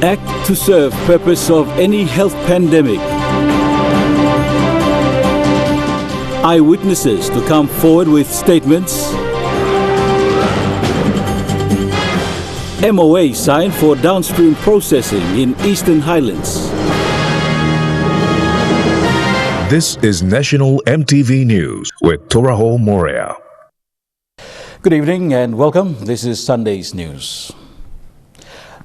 Act to serve purpose of any health pandemic. Eyewitnesses to come forward with statements. MOA signed for downstream processing in Eastern Highlands. This is National EMTV News with Toraho Morea. Good evening and welcome. This is Sunday's news.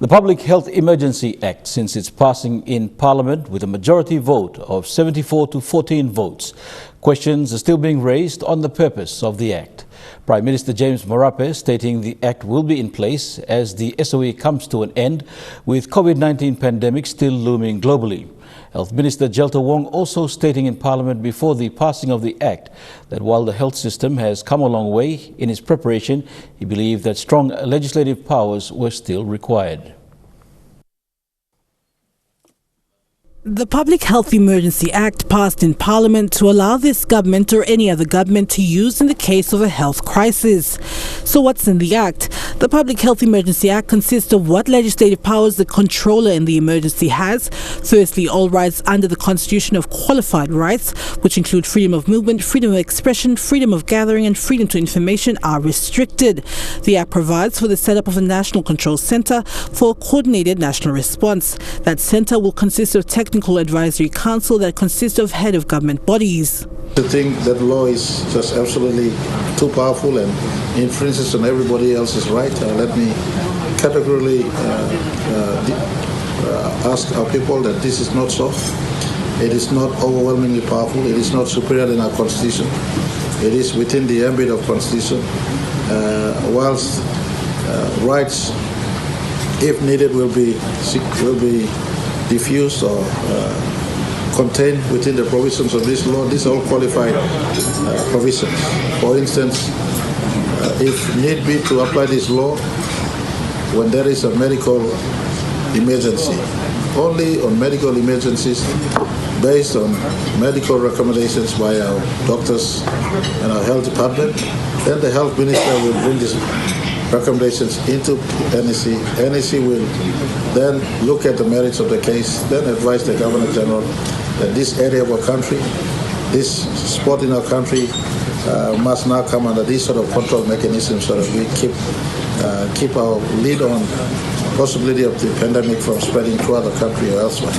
The Public Health Emergency Act, since its passing in Parliament with a majority vote of 74 to 14 votes, questions are still being raised on the purpose of the Act. Prime Minister James Marape stating the Act will be in place as the SOE comes to an end with COVID-19 pandemic still looming globally. Health Minister Jelta Wong also stating in Parliament before the passing of the Act that while the health system has come a long way in its preparation, he believed that strong legislative powers were still required. The Public Health Emergency Act passed in Parliament to allow this government or any other government to use in the case of a health crisis. So what's in the Act? The Public Health Emergency Act consists of what legislative powers the controller in the emergency has. Firstly, all rights under the Constitution of qualified rights, which include freedom of movement, freedom of expression, freedom of gathering and freedom to information are restricted. The Act provides for the setup of a National Control Centre for a coordinated national response. That centre will consist of Technical Advisory Council that consists of head of government bodies. To think that law is just absolutely too powerful and infringes on everybody else's right, let me categorically ask our people that this is not so. It is not overwhelmingly powerful. It is not superior than our constitution. It is within the ambit of constitution. Whilst rights, if needed, will be diffused or contained within the provisions of this law. These are all qualified provisions. For instance, if need be to apply this law when there is a medical emergency, only on medical emergencies based on medical recommendations by our doctors and our health department, then the health minister will bring this recommendations into NEC. NEC will then look at the merits of the case, then advise the Governor General that this area of our country, this spot in our country must now come under these sort of control mechanisms so that we keep our lead on possibility of the pandemic from spreading throughout the country or elsewhere.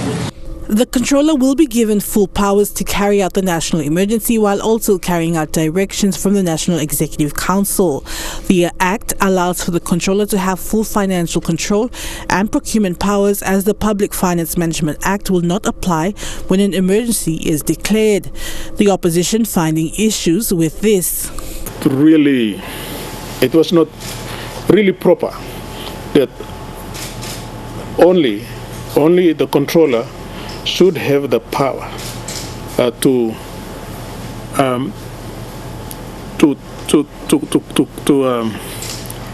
The controller will be given full powers to carry out the national emergency while also carrying out directions from the National Executive Council. The Act allows for the controller to have full financial control and procurement powers, as the Public Finance Management Act will not apply when an emergency is declared. The opposition finding issues with this. It was not really proper that only the controller should have the power to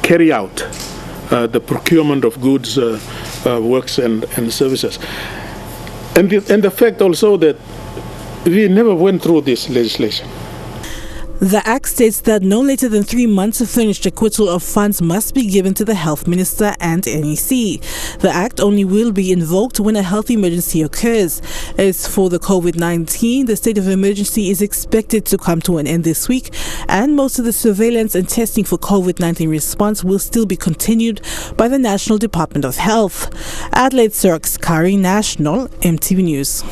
carry out the procurement of goods, works and services. And the fact also that we never went through this legislation. The Act states that no later than 3 months of furnished acquittal of funds must be given to the Health Minister and NEC. The Act only will be invoked when a health emergency occurs. As for the COVID-19, the state of emergency is expected to come to an end this week, and most of the surveillance and testing for COVID-19 response will still be continued by the National Department of Health. Adelaide Surrox-Kari, National EMTV News.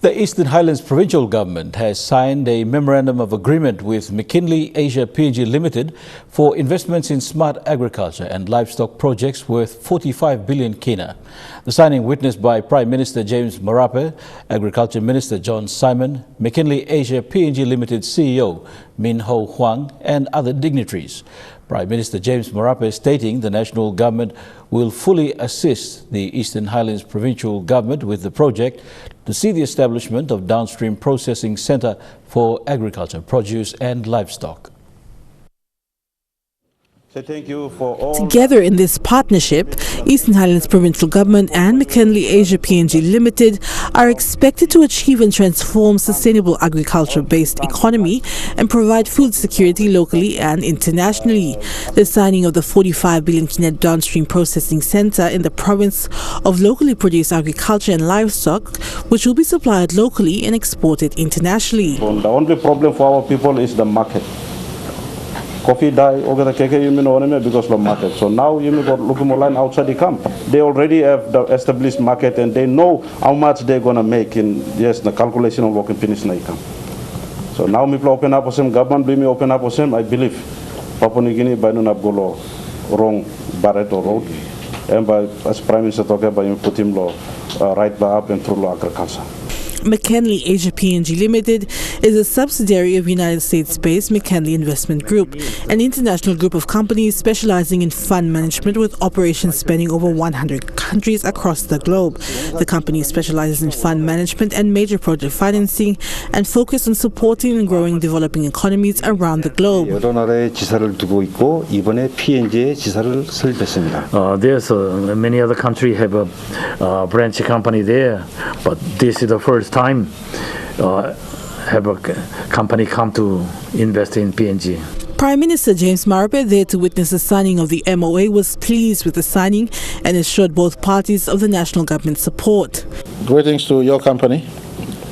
The Eastern Highlands Provincial Government has signed a Memorandum of Agreement with McKinley Asia PNG Limited for investments in smart agriculture and livestock projects worth 45 billion kina. The signing witnessed by Prime Minister James Marape, Agriculture Minister John Simon, McKinley Asia PNG Limited CEO Min Ho Huang and other dignitaries. Prime Minister James Marape stating the national government will fully assist the Eastern Highlands Provincial Government with the project to see the establishment of downstream processing centre for agriculture, produce and livestock. So thank you for all. Together in this partnership, Eastern Highlands Provincial Government and McKinley Asia PNG Limited are expected to achieve and transform sustainable agriculture-based economy and provide food security locally and internationally. The signing of the 45 billion Kinet downstream processing center in the province of locally produced agriculture and livestock, which will be supplied locally and exported internationally. The only problem for our people is the market. Coffee die over the keke because of the market. So now you got looking more line outside the camp. They already have the established market and they know how much they're gonna make in the calculation of working finish na camp. So now people open up for some government, we open up for some. I believe Papua New Guinea by no go wrong Barreto road and by as Prime Minister talk about put him law right by up and through law agriculture. McKinley Asia PNG Limited is a subsidiary of United States-based McKinley Investment Group, an international group of companies specializing in fund management with operations spanning over 100 countries across the globe. The company specializes in fund management and major project financing and focus on supporting and growing developing economies around the globe. 여러 나라에 지사를 두고 있고 이번에 PNG에 지사를 설립했습니다. There's many other countries have a branch company there, but this is the first time have a company come to invest in PNG. Prime Minister James Marape, there to witness the signing of the MOA, was pleased with the signing and assured both parties of the national government support. Greetings to your company.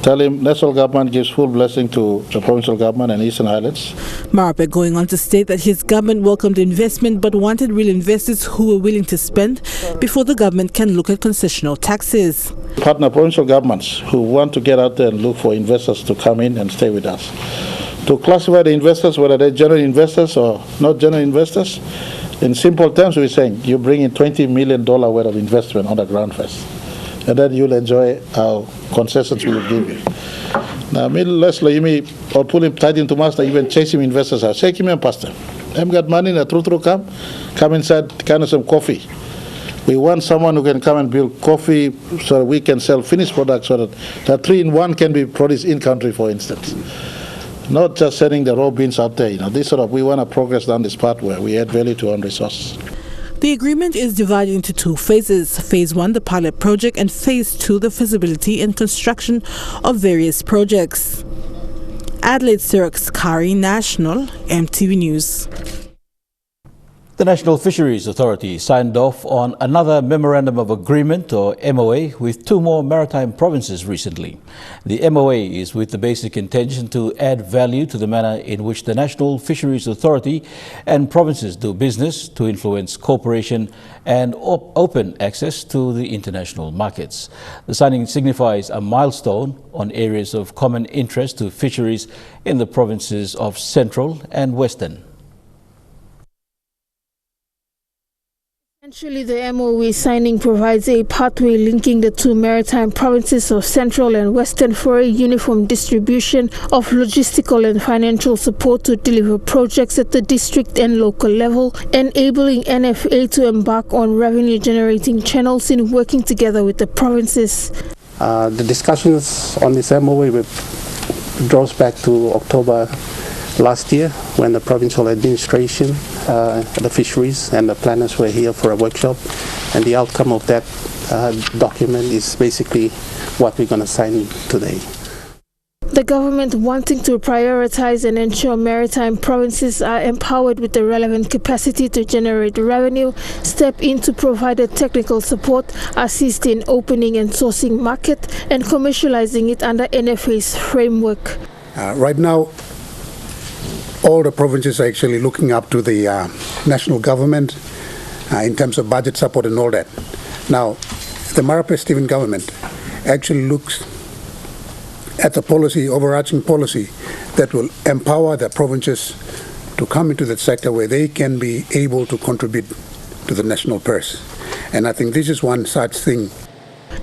Tell him national government gives full blessing to the provincial government and Eastern Highlands. Marape going on to state that his government welcomed investment but wanted real investors who were willing to spend before the government can look at concessional taxes. Partner provincial governments who want to get out there and look for investors to come in and stay with us. To classify the investors, whether they're genuine investors or not genuine investors, in simple terms we're saying you bring in $20 million worth of investment on the ground first. And then you'll enjoy our concessions we will give you. Now, Leslie, you may or pull him tight into master, even chase him investors out. Shake him and pastor. Them got money, na true come inside, kind of some coffee. We want someone who can come and build coffee so that we can sell finished products so that the 3-in-1 can be produced in country, for instance. Not just sending the raw beans out there. This sort of, we want to progress down this path where we add value to our resources. The agreement is divided into two phases. Phase 1, the pilot project, and Phase 2, the feasibility and construction of various projects. Adelaide Siraks Kari, National EMTV News. The National Fisheries Authority signed off on another Memorandum of Agreement, or MOA, with two more maritime provinces recently. The MOA is with the basic intention to add value to the manner in which the National Fisheries Authority and provinces do business, to influence cooperation and open access to the international markets. The signing signifies a milestone on areas of common interest to fisheries in the provinces of Central and Western. Essentially, the MOA signing provides a pathway linking the two maritime provinces of Central and Western for a uniform distribution of logistical and financial support to deliver projects at the district and local level, enabling NFA to embark on revenue-generating channels in working together with the provinces. The discussions on this MOA draws back to October last year, when the provincial administration, the fisheries and the planners were here for a workshop, and the outcome of that document is basically what we're going to sign today. The government, wanting to prioritize and ensure maritime provinces are empowered with the relevant capacity to generate revenue, step in to provide a technical support, assist in opening and sourcing market and commercializing it under NFA's framework. Right now, all the provinces are actually looking up to the national government in terms of budget support and all that. Now, the Marape-Stephen government actually looks at the policy, overarching policy, that will empower the provinces to come into that sector where they can be able to contribute to the national purse. And I think this is one such thing.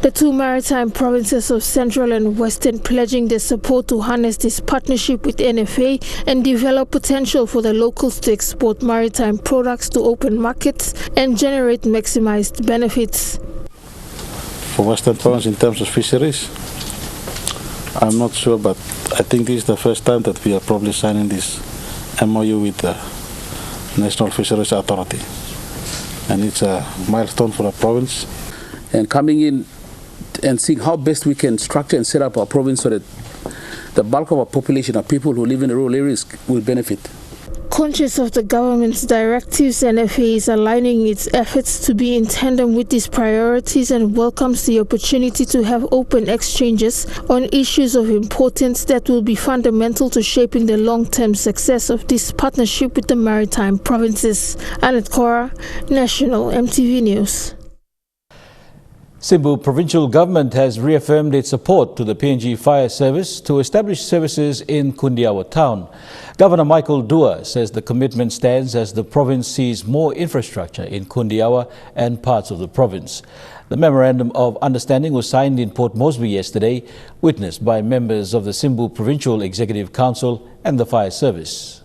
The two maritime provinces of Central and Western pledging their support to harness this partnership with NFA and develop potential for the locals to export maritime products to open markets and generate maximized benefits. For Western Province, in terms of fisheries, I'm not sure, but I think this is the first time that we are probably signing this MOU with the National Fisheries Authority. And it's a milestone for the province. And coming in and seeing how best we can structure and set up our province so that the bulk of our population are people who live in the rural areas will benefit. Conscious of the government's directives, NFA is aligning its efforts to be in tandem with these priorities and welcomes the opportunity to have open exchanges on issues of importance that will be fundamental to shaping the long-term success of this partnership with the maritime provinces. Anet Kora, National EMTV News. Simbu provincial government has reaffirmed its support to the PNG Fire Service to establish services in Kundiawa town. Governor Michael Dua says the commitment stands as the province sees more infrastructure in Kundiawa and parts of the province. The Memorandum of Understanding was signed in Port Moresby yesterday, witnessed by members of the Simbu Provincial Executive Council and the Fire Service.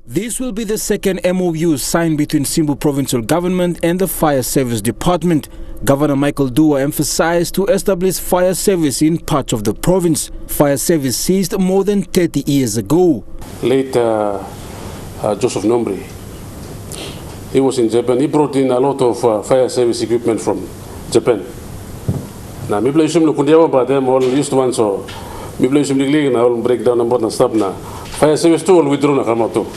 This will be the second MOU signed between Simbu Provincial Government and the Fire Service Department. Governor Michael Dua emphasized to establish fire service in parts of the province. Fire service ceased more than 30 years ago. Late Joseph Nombri, he was in Japan. He brought in a lot of fire service equipment from Japan. Now, maybe I should look at them all used to one, so maybe I should break down and stop now. Fire service too will withdraw Nakamoto.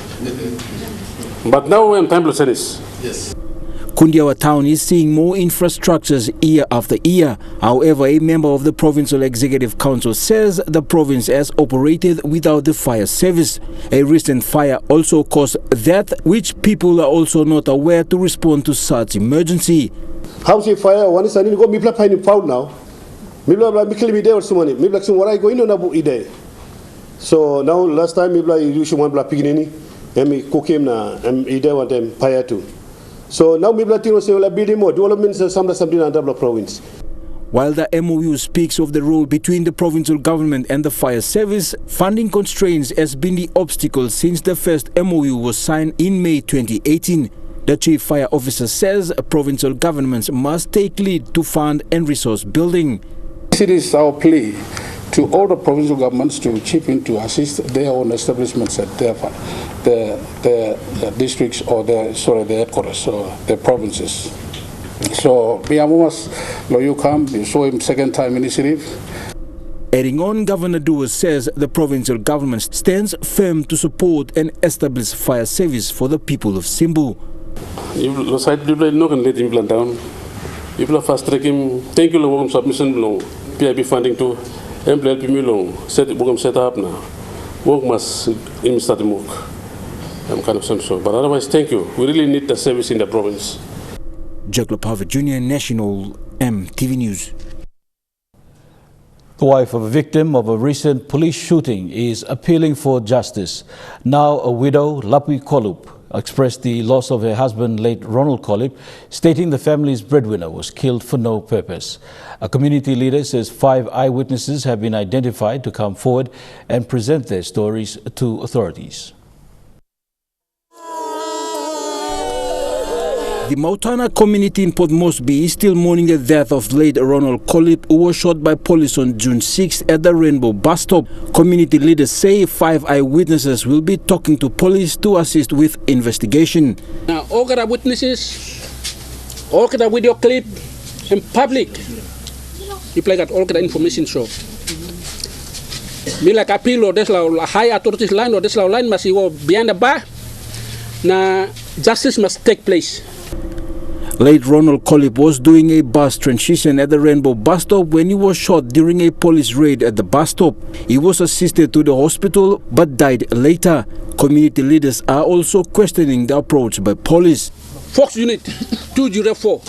But now I'm time to say this. Yes. Kundiawa town is seeing more infrastructures year after year. However, a member of the Provincial Executive Council says the province has operated without the fire service. A recent fire also caused death, which people are also not aware to respond to such emergency. House fire, one is I need to go me play in found now. Me kill me there or someone. Me like some what I go in on a book ide. So now last time me like you should want black pigini and me cook him na and ide want them fire too. So now we will build more developments something under the province. While the MOU speaks of the role between the provincial government and the fire service, funding constraints has been the obstacle since the first MOU was signed in May 2018. The chief fire officer says provincial governments must take lead to fund and resource building. It is our plea to all the provincial governments to chip in to assist their own establishments at their districts or their headquarters, so their provinces. So Biamumas Loyukam, we saw him second time initiative. Adding on, Governor Dua says the provincial government stands firm to support and establish fire service for the people of Simbu. People are not going to let him plant down. People are fast tracking. Thank you for submission below. PIB funding to help me long. Set up now. Work must start to work. I'm kind of so. But otherwise, thank you. We really need the service in the province. Jack Lopava Jr., National EMTV News. The wife of a victim of a recent police shooting is appealing for justice. Now a widow, Lapui Kolup, expressed the loss of her husband, late Ronald Kolup, stating the family's breadwinner was killed for no purpose. A community leader says 5 eyewitnesses have been identified to come forward and present their stories to authorities. The Mautana community in Port Moresby is still mourning the death of late Ronald Kolup, who was shot by police on June 6th at the Rainbow bus stop. Community leaders say 5 eyewitnesses will be talking to police to assist with investigation. Now, all the witnesses, all the video clip, in public, people got all the information show. Me like appeal or this high authorities line or this line must go behind the bar. Now, justice must take place. Late Ronald Kolup was doing a bus transition at the Rainbow bus stop when he was shot during a police raid at the bus stop. He was assisted to the hospital but died later. Community leaders are also questioning the approach by police. Fox Unit 204.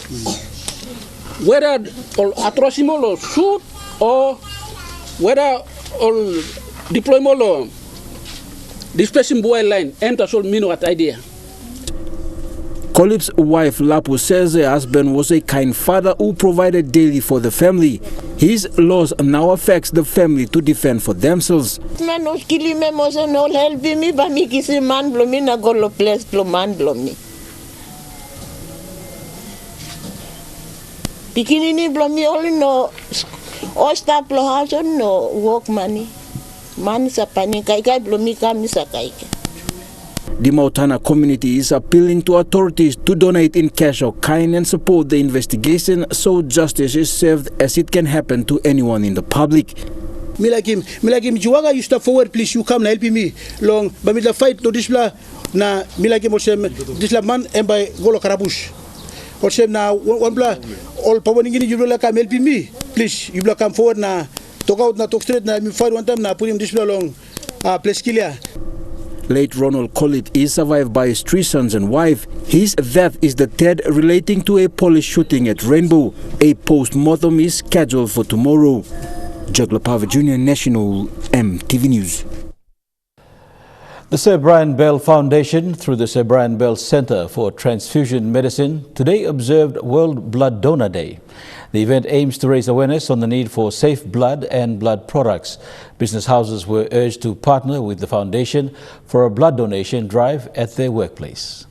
Whether atrocity or shoot or whether deployment or dispersing boy line enter so minute idea. Kolup's wife Lapu says her husband was a kind father who provided daily for the family. His loss now affects the family to defend for themselves. Pikinini blomi only no osta plohazo no work money. Man sa panika kai blomi kam sa kai. The Mautana community is appealing to authorities to donate in cash or kind and support the investigation so justice is served, as it can happen to anyone in the public. Me like him, Juwaga, you step forward, please, you come and help me long, but me the fight to this blah, na me like him, this man and by Golo Karabush. Or now one blah, all power in you will come help me, please, you will come forward now, talk out, now talk straight, now me fight one time, now put him this blah long, place clear. Late Ronald Collett is survived by his 3 sons and wife. His death is the third relating to a police shooting at Rainbow. A post-mortem is scheduled for tomorrow. Juggler Pava Jr., National EMTV News. The Sir Brian Bell Foundation, through the Sir Brian Bell Center for Transfusion Medicine, today observed World Blood Donor Day. The event aims to raise awareness on the need for safe blood and blood products. Business houses were urged to partner with the foundation for a blood donation drive at their workplace.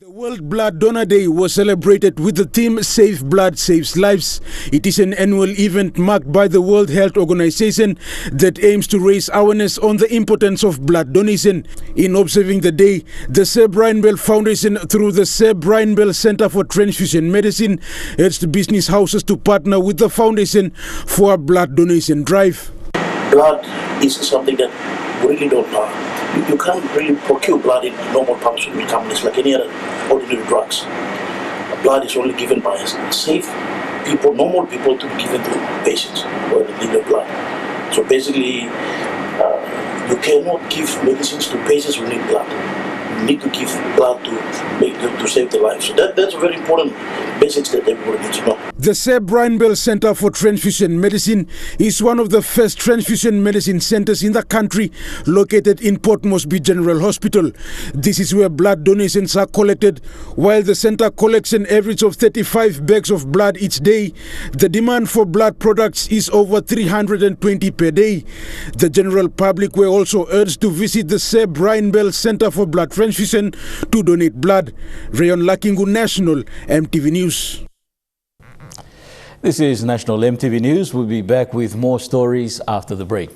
World Blood Donor Day was celebrated with the theme Safe Blood Saves Lives. It is an annual event marked by the World Health Organization that aims to raise awareness on the importance of blood donation. In observing the day, the Sir Brian Bell Foundation, through the Sir Brian Bell Center for Transfusion Medicine, urged business houses to partner with the foundation for a blood donation drive. Blood is something that we really don't know. You can't really procure blood in normal pharmaceutical companies like any other ordinary drugs. Blood is only given by safe people, normal people, to be given to patients who need blood. So basically, you cannot give medicines to patients who need blood. You need to give blood to save their lives. So that's a very important basics that everybody needs to know. The Sir Brian Bell Center for Transfusion Medicine is one of the first transfusion medicine centers in the country, located in Port Moresby General Hospital. This is where blood donations are collected. While the center collects an average of 35 bags of blood each day, the demand for blood products is over 320 per day. The general public were also urged to visit the Sir Brian Bell Center for Blood Transfusion to donate blood. Rayon Lakingu, National EMTV News. This is National EMTV News. We'll be back with more stories after the break.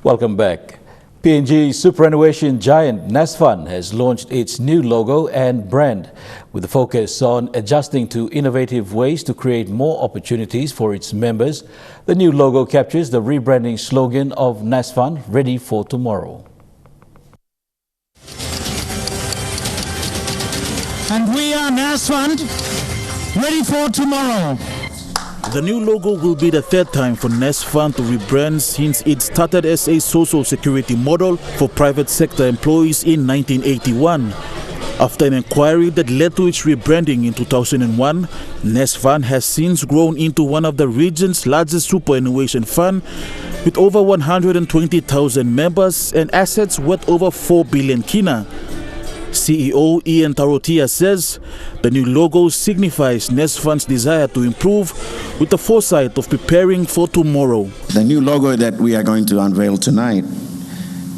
Welcome back. PNG superannuation giant NASFAN has launched its new logo and brand with a focus on adjusting to innovative ways to create more opportunities for its members. The new logo captures the rebranding slogan of NASFAN, Ready for Tomorrow. And we are NASFAN, ready for tomorrow. The new logo will be the third time for NASFAN to rebrand since it started as a social security model for private sector employees in 1981. After an inquiry that led to its rebranding in 2001, NASFAN has since grown into one of the region's largest superannuation fund with over 120,000 members and assets worth over 4 billion kina. CEO Ian Tarotia says the new logo signifies NASFAN's desire to improve with the foresight of preparing for tomorrow. The new logo that we are going to unveil tonight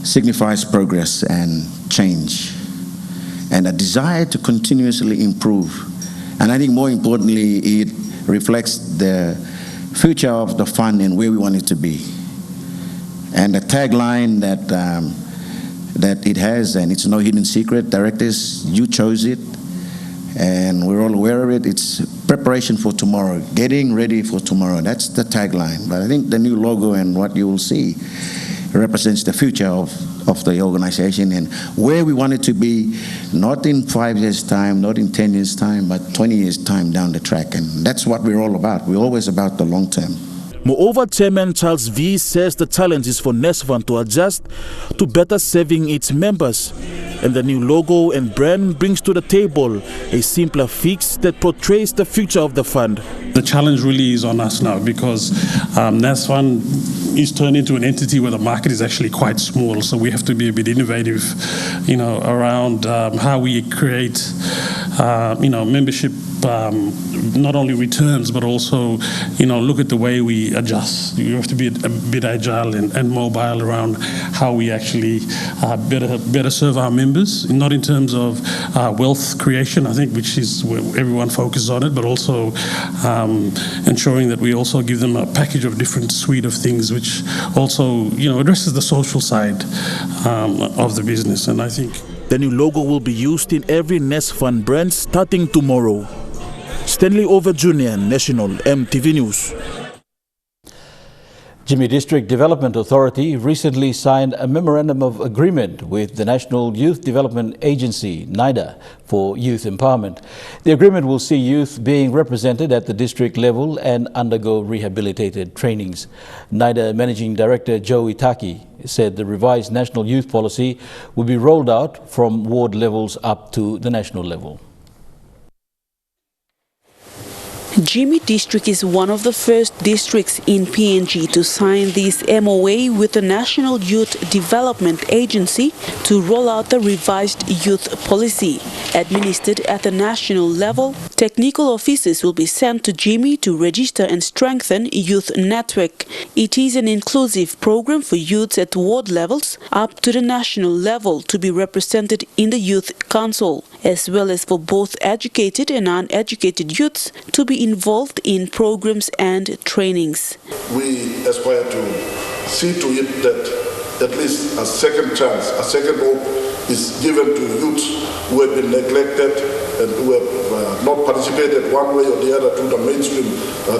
signifies progress and change and a desire to continuously improve. And I think more importantly, it reflects the future of the fund and where we want it to be. And the tagline that it has, and it's no hidden secret, directors, you chose it, and we're all aware of it. It's preparation for tomorrow, getting ready for tomorrow. That's the tagline. But I think the new logo and what you will see represents the future of the organization and where we want it to be, not in 5 years' time, not in 10 years' time, but 20 years' time down the track. And that's what we're all about. We're always about the long term. Moreover, Chairman Charles V says the challenge is for NASFAN to adjust to better serving its members. And the new logo and brand brings to the table a simpler fix that portrays the future of the fund. The challenge really is on us now because NASFAN is turned into an entity where the market is actually quite small. So we have to be a bit innovative, around how we create, membership not only returns but also, look at the way we adjust. You have to be a bit agile and mobile around how we actually better serve our members, not in terms of wealth creation, I think, which is where everyone focuses on it, but also ensuring that we also give them a package of different suite of things, which also, addresses the social side of the business. And I think the new logo will be used in every NESFund brand starting tomorrow. Stanley Over Jr., National EMTV News. Jimmy District Development Authority recently signed a memorandum of agreement with the National Youth Development Agency, NIDA, for youth empowerment. The agreement will see youth being represented at the district level and undergo rehabilitated trainings. NIDA Managing Director Joe Itaki said the revised national youth policy will be rolled out from ward levels up to the national level. Jimmy District is one of the first districts in PNG to sign this MOA with the National Youth Development Agency to roll out the revised youth policy. Administered at the national level, technical officers will be sent to Jimmy to register and strengthen youth network. It is an inclusive program for youths at ward levels up to the national level to be represented in the Youth Council, as well as for both educated and uneducated youths to be involved in programs and trainings. We aspire to see to it that at least a second chance, a second hope is given to youths who have been neglected and who have not participated one way or the other through the mainstream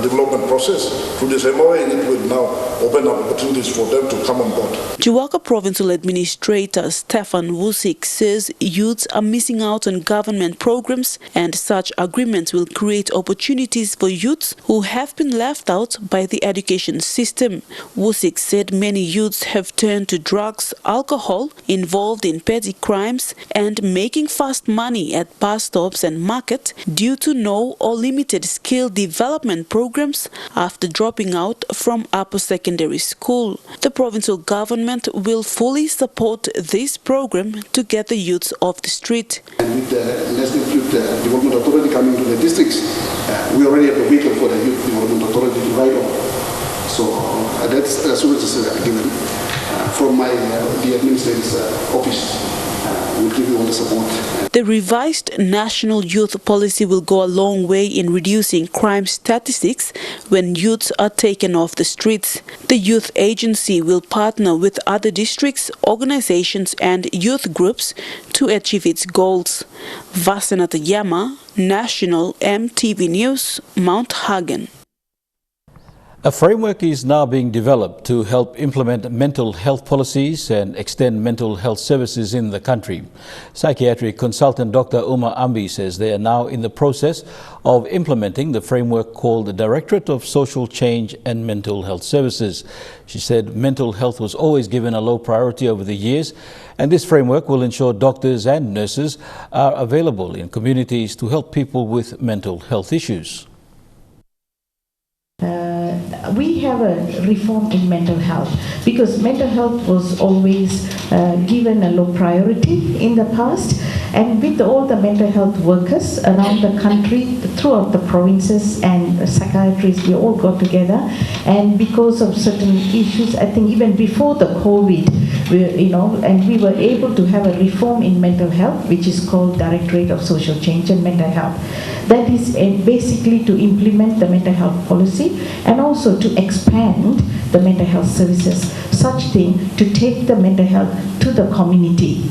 development process. Through this MOA, it will now open up opportunities for them to come on board. Chiwaka Provincial Administrator Stefan Wusik says youths are missing out on government programs, and such agreements will create opportunities for youths who have been left out by the education system. Wusik said many youths have turned to drugs, alcohol, involved in petty crimes, and making fast money at bus stops and market due to no or limited skill development programs after dropping out from upper secondary school. The provincial government will fully support this program to get the youths off the street. And with the National Youth Development Authority coming to the districts, we already have a vehicle for the Youth Development Authority to ride on. So that's as soon as it's given from the administrator's office. We'll give you all the support. The revised national youth policy will go a long way in reducing crime statistics when youths are taken off the streets. The youth agency will partner with other districts, organizations and youth groups to achieve its goals. Vasanata Yama, National EMTV News, Mount Hagen. A framework is now being developed to help implement mental health policies and extend mental health services in the country. Psychiatric consultant Dr. Uma Ambi says they are now in the process of implementing the framework called the Directorate of Social Change and Mental Health Services. She said mental health was always given a low priority over the years, and this framework will ensure doctors and nurses are available in communities to help people with mental health issues. We have a reform in mental health because mental health was always given a low priority in the past, and with all the mental health workers around the country, throughout the provinces and psychiatrists, we all got together, and because of certain issues, I think even before the COVID, we were able to have a reform in mental health, which is called Directorate of Social Change and Mental Health. That is basically to implement the mental health policy and also to expand the mental health services, such thing to take the mental health to the community.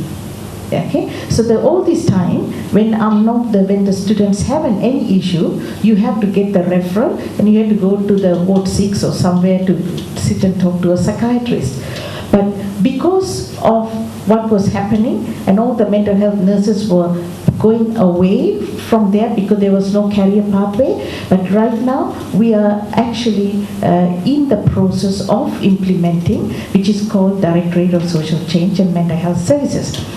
Okay, so all this time, when the students have any issue, you have to get the referral and you have to go to the Ward 6 or somewhere to sit and talk to a psychiatrist. But because of what was happening and all the mental health nurses were going away from there because there was no career pathway, but right now we are actually in the process of implementing, which is called Directorate of Social Change and Mental Health Services.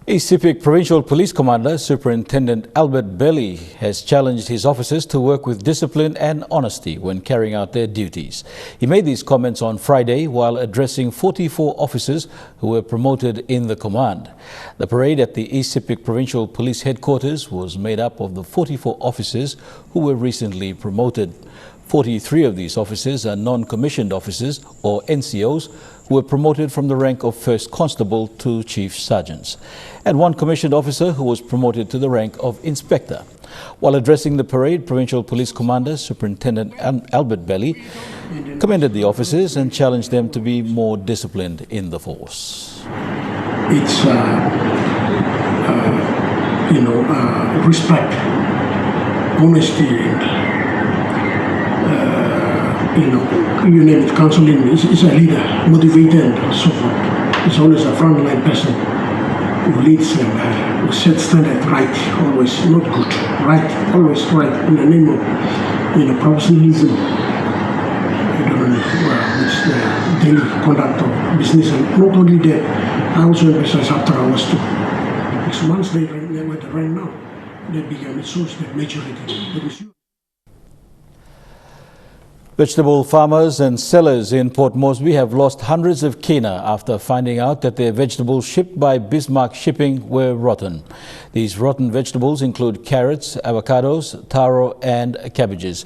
East Sepik Provincial Police Commander Superintendent Albert Belly has challenged his officers to work with discipline and honesty when carrying out their duties. He made these comments on Friday while addressing 44 officers who were promoted in the command. The parade at the East Sepik Provincial Police Headquarters was made up of the 44 officers who were recently promoted. 43 of these officers are non-commissioned officers, or NCOs, who were promoted from the rank of First Constable to Chief Sergeants, and one commissioned officer who was promoted to the rank of Inspector. While addressing the parade, Provincial Police Commander Superintendent Albert Belly commended the officers and challenged them to be more disciplined in the force. It's, respect, honesty, and you name it, counseling is a leader, motivator, and so forth. It's always a frontline person who leads and sets standard right, always not good, right, always right, in the name of professionalism. I don't know, it's the daily conduct of business, and not only that, I also emphasize after hours too. Because once they were right now, they began, it shows that maturity. Vegetable farmers and sellers in Port Moresby have lost hundreds of kina after finding out that their vegetables shipped by Bismarck Shipping were rotten. These rotten vegetables include carrots, avocados, taro and cabbages.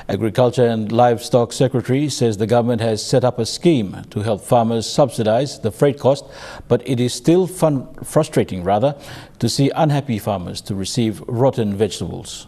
Agriculture and Livestock Secretary says the government has set up a scheme to help farmers subsidize the freight cost, but it is still frustrating to see unhappy farmers to receive rotten vegetables.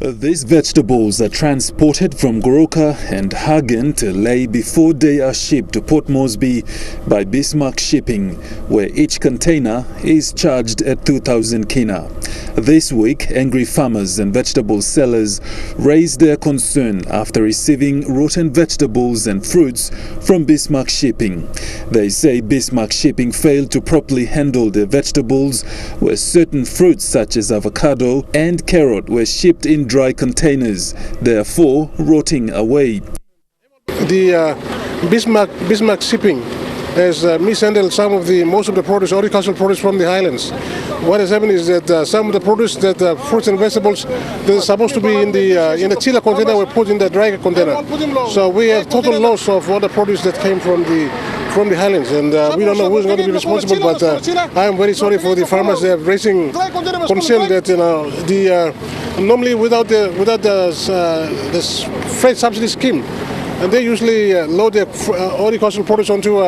These vegetables are transported from Goroka and Hagen to Lae before they are shipped to Port Moresby by Bismarck Shipping, where each container is charged at 2,000 kina. This week, angry farmers and vegetable sellers raised their concern after receiving rotten vegetables and fruits from Bismarck Shipping. They say Bismarck Shipping failed to properly handle their vegetables, where certain fruits such as avocado and carrot were shipped in dry containers, therefore rotting away. The Bismarck Shipping has mishandled most of the produce, agricultural produce from the highlands. What has happened is that some of the produce, fruits and vegetables that are supposed to be in the chiller container were put in the dry container. So we have total loss of all the produce that came from the highlands, and we don't know who's going to be responsible. But I am very sorry for the farmers. They are raising concern that normally without the freight subsidy scheme, and they usually load their agricultural produce onto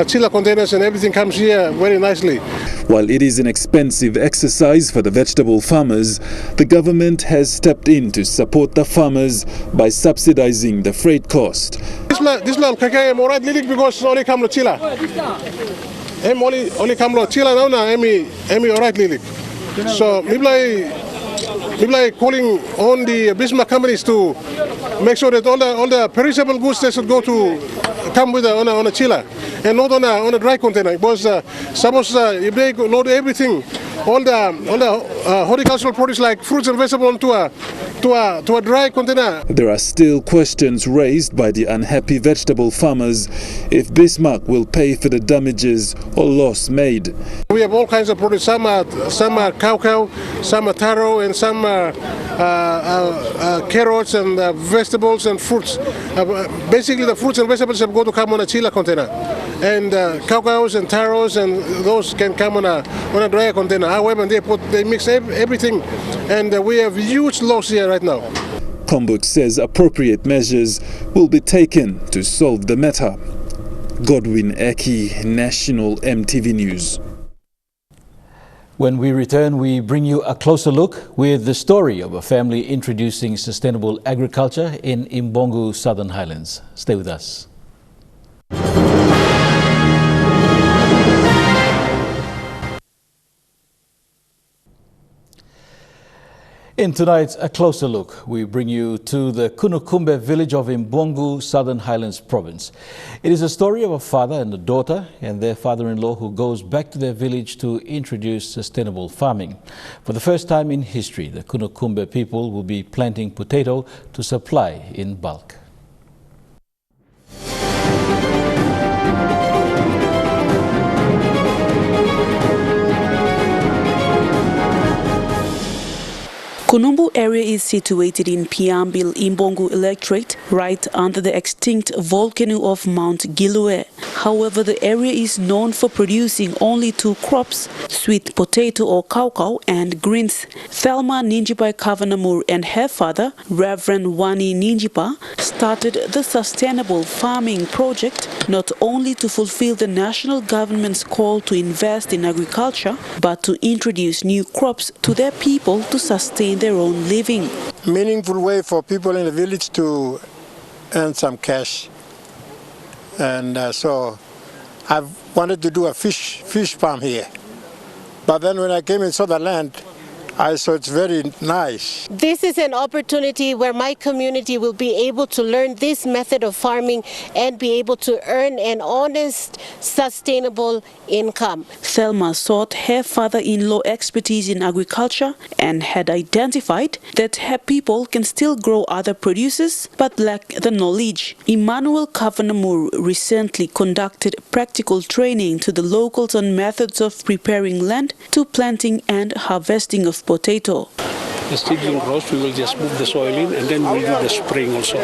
chiller containers, and everything comes here very nicely. While it is an expensive exercise for the vegetable farmers, the government has stepped in to support the farmers by subsidizing the freight cost. This land I'm alright because only come to chiller. Only come to chiller now. I'm alright lilik. So people are calling on the Bismarck companies to make sure that all the perishable goods they should come with on a chiller and not on a dry container. Because suppose if they load everything, all the horticultural produce like fruits and vegetables to a dry container. There are still questions raised by the unhappy vegetable farmers if Bismarck will pay for the damages or loss made. We have all kinds of produce. Some are cow, some are taro, and some are carrots and vegetables and fruits. Basically, the fruits and vegetables have got to come on a chiller container, and cows and taros and those can come on a dry container. However, they mix everything, and we have huge loss here right now. Kombuk says appropriate measures will be taken to solve the matter. Godwin Eki, National EMTV News. When we return, we bring you a closer look with the story of a family introducing sustainable agriculture in Imbongu, Southern Highlands. Stay with us. In tonight's A Closer Look, we bring you to the Kunukumbe village of Imbongu, Southern Highlands Province. It is a story of a father and a daughter and their father-in-law who goes back to their village to introduce sustainable farming. For the first time in history, the Kunukumbe people will be planting potato to supply in bulk. Kunumbu area is situated in Piambil Imbongu electorate, right under the extinct volcano of Mount Gilue. However, the area is known for producing only two crops, sweet potato or kaukau and greens. Thelma Ninjipai Kavanamur and her father, Reverend Wani Ninjipa, started the sustainable farming project not only to fulfill the national government's call to invest in agriculture, but to introduce new crops to their people to sustain their own living. Meaningful way for people in the village to earn some cash. And so I've wanted to do a fish farm here. But then when I came and saw the land, I saw it's very nice. This is an opportunity where my community will be able to learn this method of farming and be able to earn an honest, sustainable income. Thelma sought her father-in-law expertise in agriculture and had identified that her people can still grow other produces but lack the knowledge. Emmanuel Kavanamur recently conducted practical training to the locals on methods of preparing land to planting and harvesting of potato. The seedling grows, we will just move the soil in and then we'll do the spraying also.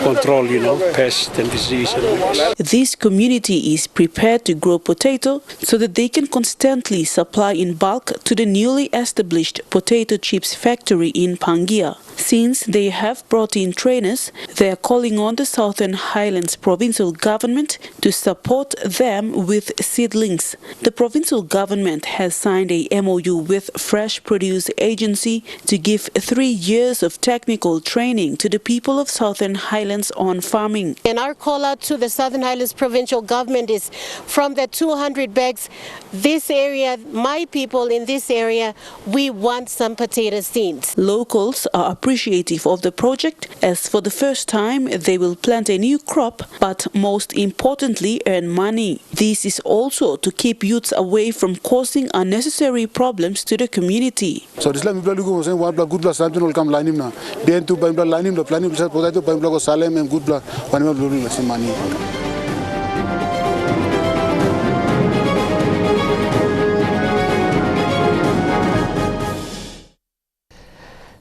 Control, pest and disease and all this. This community is prepared to grow potato so that they can constantly supply in bulk to the newly established potato chips factory in Pangia. Since they have brought in trainers, they are calling on the Southern Highlands provincial government to support them with seedlings. The provincial government has signed a MOU with Fresh Produce Agency to give 3 years of technical training to the people of Southern Highlands on farming. And our call out to the Southern Highlands provincial government is from the 200 bags, this area, my people in this area, we want some potato seeds. Locals are appreciative of the project, as for the first time they will plant a new crop, but most importantly earn money. This is also to keep youths away from causing unnecessary problems to the community. So this land people go saying one good plus something will come line him now. Then to buy line him the planning to potato buy block Salem and good block one will some money.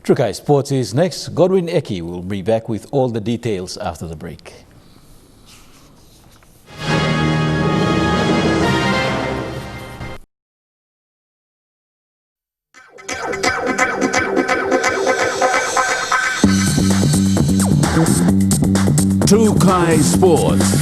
Trukai Sports is next. Godwin Eki will be back with all the details after the break. Trukai Sports.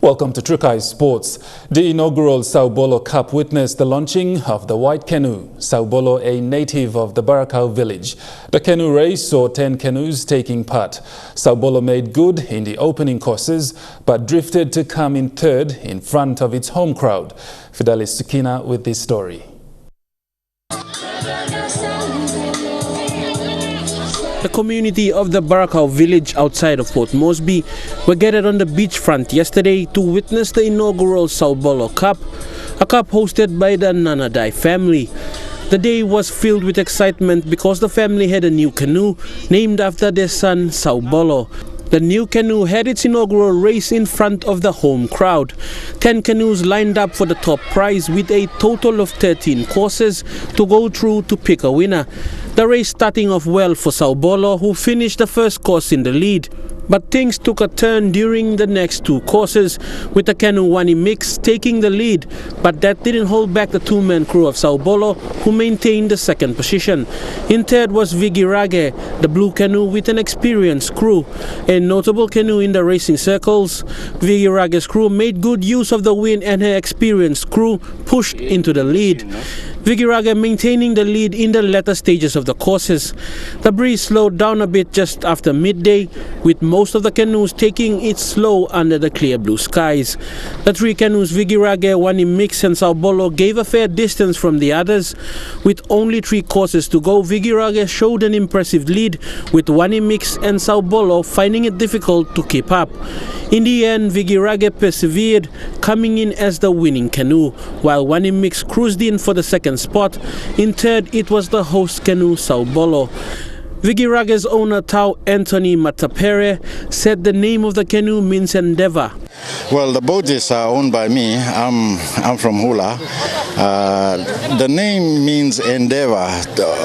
Welcome to Trukai Sports. The inaugural Sao Paulo Cup witnessed the launching of the White Canoe. Sao Paulo, a native of the Barakau village. The canoe race saw 10 canoes taking part. Sao Paulo made good in the opening courses, but drifted to come in third in front of its home crowd. Fidelis Sukina with this story. The community of the Barakau village outside of Port Moresby were gathered on the beachfront yesterday to witness the inaugural Sao Paulo Cup, a cup hosted by the Nanadai family. The day was filled with excitement because the family had a new canoe named after their son Sao Paulo. The new canoe had its inaugural race in front of the home crowd. 10 canoes lined up for the top prize with a total of 13 courses to go through to pick a winner. The race starting off well for Sao Paulo, who finished the first course in the lead. But things took a turn during the next two courses, with the canoe Wani mix taking the lead. But that didn't hold back the two-man crew of Sao Paulo, who maintained the second position. In third was Vigirage, the blue canoe with an experienced crew. A notable canoe in the racing circles, Vigirage's crew made good use of the wind and her experienced crew pushed into the lead. Vigirage maintaining the lead in the latter stages of the courses. The breeze slowed down a bit just after midday, with most of the canoes taking it slow under the clear blue skies. The three canoes Vigirage, Wani Mix and Sao Paulo gave a fair distance from the others. With only 3 courses to go, Vigirage showed an impressive lead, with Wani Mix and Sao Paulo finding it difficult to keep up. In the end, Vigirage persevered, coming in as the winning canoe, while Wani Mix cruised in for the second spot. In third, it was the host canoe Sao Paulo. Vigirage's owner Tau Anthony Matapere said the name of the canoe means endeavor. Well, the boat is owned by me. I'm from Hula. The name means endeavor,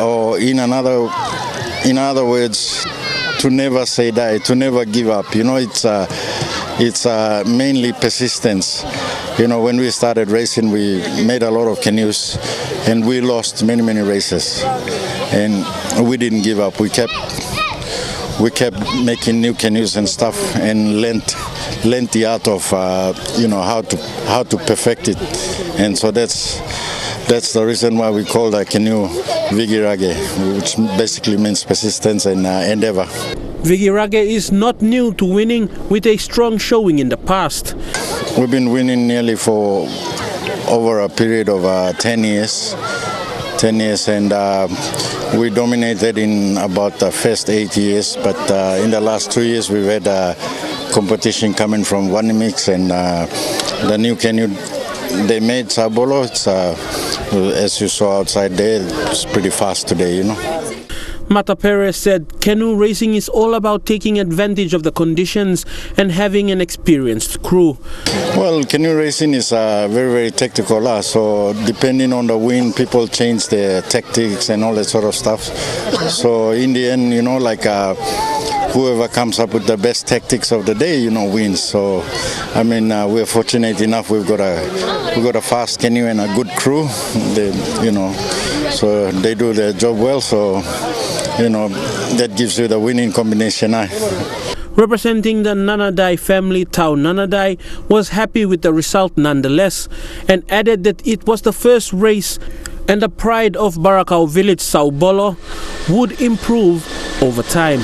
or in other words, to never say die, to never give up. You know, it's mainly persistence. You know, when we started racing, we made a lot of canoes, and we lost many races, and we didn't give up. We kept making new canoes and stuff, and learnt the art of how to perfect it, and so that's the reason why we call the canoe Vigirage, which basically means persistence and endeavor. Vigirage is not new to winning, with a strong showing in the past. We've been winning nearly for over a period of 10 years, and we dominated in about the first 8 years, but in the last 2 years we've had competition coming from Wanimix, and the new canoe they made, Sabolo, it's, as you saw outside there, it's pretty fast today, you know. Matapere said canoe racing is all about taking advantage of the conditions and having an experienced crew. Well, canoe racing is very tactical, so depending on the wind, people change their tactics and all that sort of stuff. So in the end, you know, like whoever comes up with the best tactics of the day, you know, wins. So, I mean, we're fortunate enough. We've got a fast canoe and a good crew. So they do their job well. So, you know, that gives you the winning combination. Representing the Nanadai family, Tau Nanadai was happy with the result nonetheless, and added that it was the first race and the pride of Barakau village, Saubolo, would improve over time.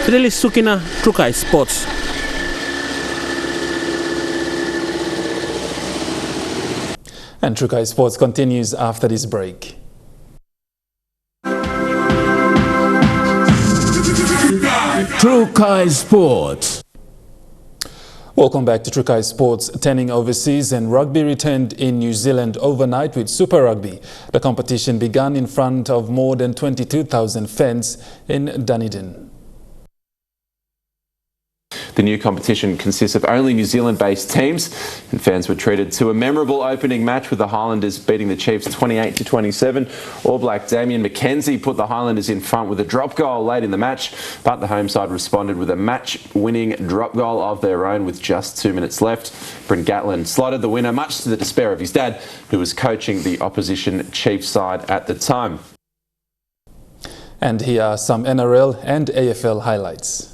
Fidelis Sukina, Trukai Sports. And Trukai Sports continues after this break. Trukai Sports. Welcome back to Trukai Sports. Turning overseas, and rugby returned in New Zealand overnight with Super Rugby. The competition began in front of more than 22,000 fans in Dunedin. The new competition consists of only New Zealand-based teams, and fans were treated to a memorable opening match with the Highlanders beating the Chiefs 28-27. All Black Damien McKenzie put the Highlanders in front with a drop goal late in the match, but the home side responded with a match-winning drop goal of their own with just 2 minutes left. Bryn Gatlin slotted the winner, much to the despair of his dad, who was coaching the opposition Chiefs side at the time. And here are some NRL and AFL highlights.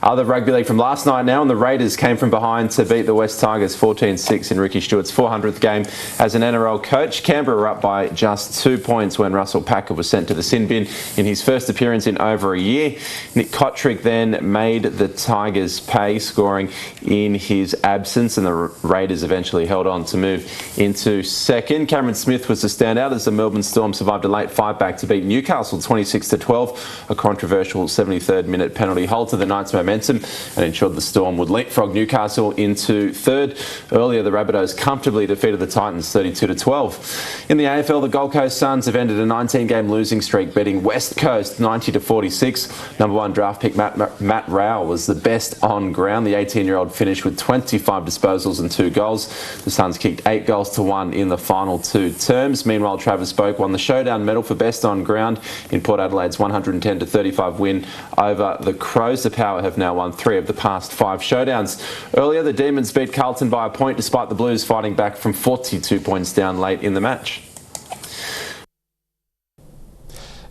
Other rugby league from last night now, and the Raiders came from behind to beat the West Tigers 14-6 in Ricky Stewart's 400th game as an NRL coach. Canberra were up by just 2 points when Russell Packer was sent to the sin bin in his first appearance in over a year. Nick Kotrick then made the Tigers pay, scoring in his absence, and the Raiders eventually held on to move into second. Cameron Smith was the standout as the Melbourne Storm survived a late fight back to beat Newcastle 26-12. A controversial 73rd minute penalty halted the Knights' momentum and ensured the Storm would leapfrog Newcastle into third. Earlier, the Rabbitohs comfortably defeated the Titans 32-12. In the AFL, the Gold Coast Suns have ended a 19-game losing streak, beating West Coast 90-46. Number 1 draft pick Matt Rowell was the best on ground. The 18-year-old finished with 25 disposals and 2 goals. The Suns kicked 8 goals to 1 in the final 2 terms. Meanwhile, Travis Boak won the showdown medal for best on ground in Port Adelaide's 110-35 win over the Crows. The Power have now won 3 of the past 5 showdowns. Earlier, the Demons beat Carlton by a point despite the Blues fighting back from 42 points down late in the match.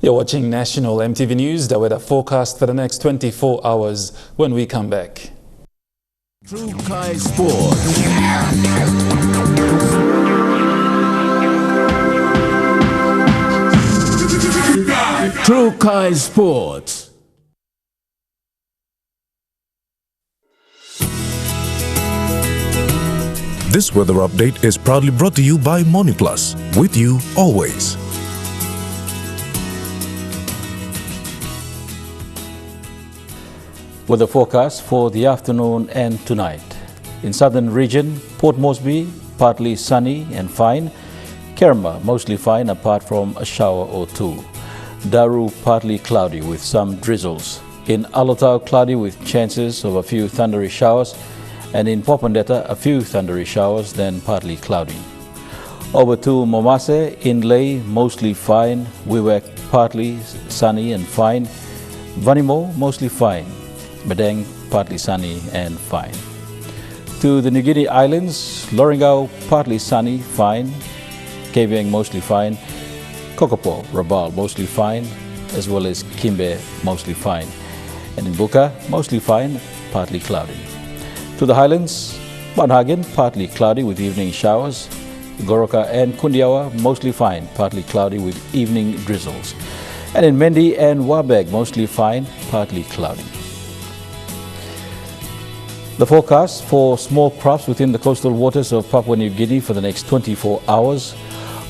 You're watching National EMTV News, the weather forecast for the next 24 hours when we come back. Trukai Sports. Trukai Sports. This weather update is proudly brought to you by MoniPlus, with you always. Weather forecast for the afternoon and tonight. In southern region, Port Moresby, partly sunny and fine. Kerma, mostly fine apart from a shower or two. Daru, partly cloudy with some drizzles. In Alotau, cloudy with chances of a few thundery showers. And in Popondetta, a few thundery showers, then partly cloudy. Over to Momase, Inlay, mostly fine. Wewak, partly sunny and fine. Vanimo, mostly fine. Madang, partly sunny and fine. To the New Guinea Islands, Loringau, partly sunny, fine. Kavieng, mostly fine. Kokopo, Rabaul, mostly fine, as well as Kimbe, mostly fine. And in Buka, mostly fine, partly cloudy. To the Highlands, Mount Hagen, partly cloudy with evening showers. Goroka and Kundiawa, mostly fine, partly cloudy with evening drizzles. And in Mendi and Wabeg, mostly fine, partly cloudy. The forecast for small crops within the coastal waters of Papua New Guinea for the next 24 hours.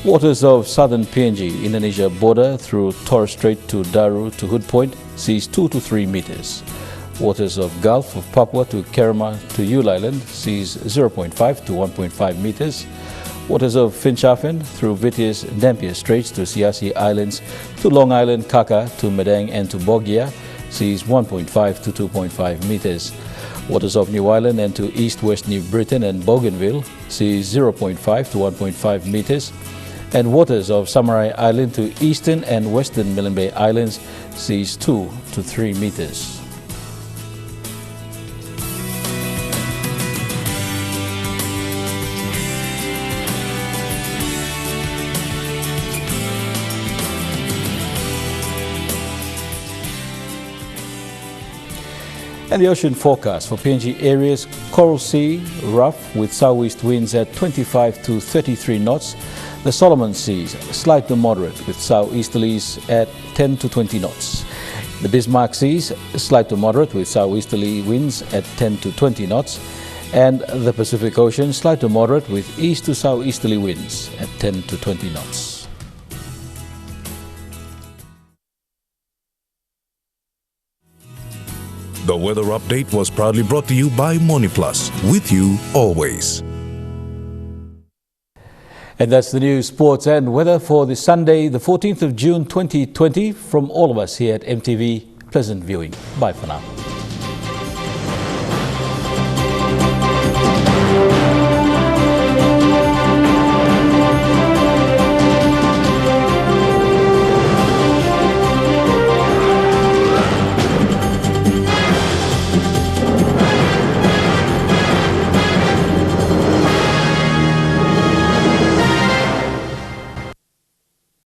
Waters of southern PNG, Indonesia border through Torres Strait to Daru to Hood Point sees 2 to 3 meters. Waters of Gulf of Papua to Kerma to Yule Island sees 0.5 to 1.5 meters. Waters of Finchafen through Vitius Dampier Straits to Siasi Islands to Long Island, Kaka to Madang and to Bogia sees 1.5 to 2.5 meters. Waters of New Ireland and to east-west New Britain and Bougainville sees 0.5 to 1.5 meters. And waters of Samarai Island to eastern and western Milne Bay Islands sees 2 to 3 meters. And the ocean forecast for PNG areas: Coral Sea, rough with southeast winds at 25 to 33 knots. The Solomon Seas, slight to moderate with southeasterlies at 10 to 20 knots. The Bismarck Seas, slight to moderate with southeasterly winds at 10 to 20 knots. And the Pacific Ocean, slight to moderate with east to southeasterly winds at 10 to 20 knots. The weather update was proudly brought to you by MoneyPlus, with you always. And that's the news, sports and weather for the Sunday, the 14th of June 2020. From all of us here at MTV, pleasant viewing. Bye for now.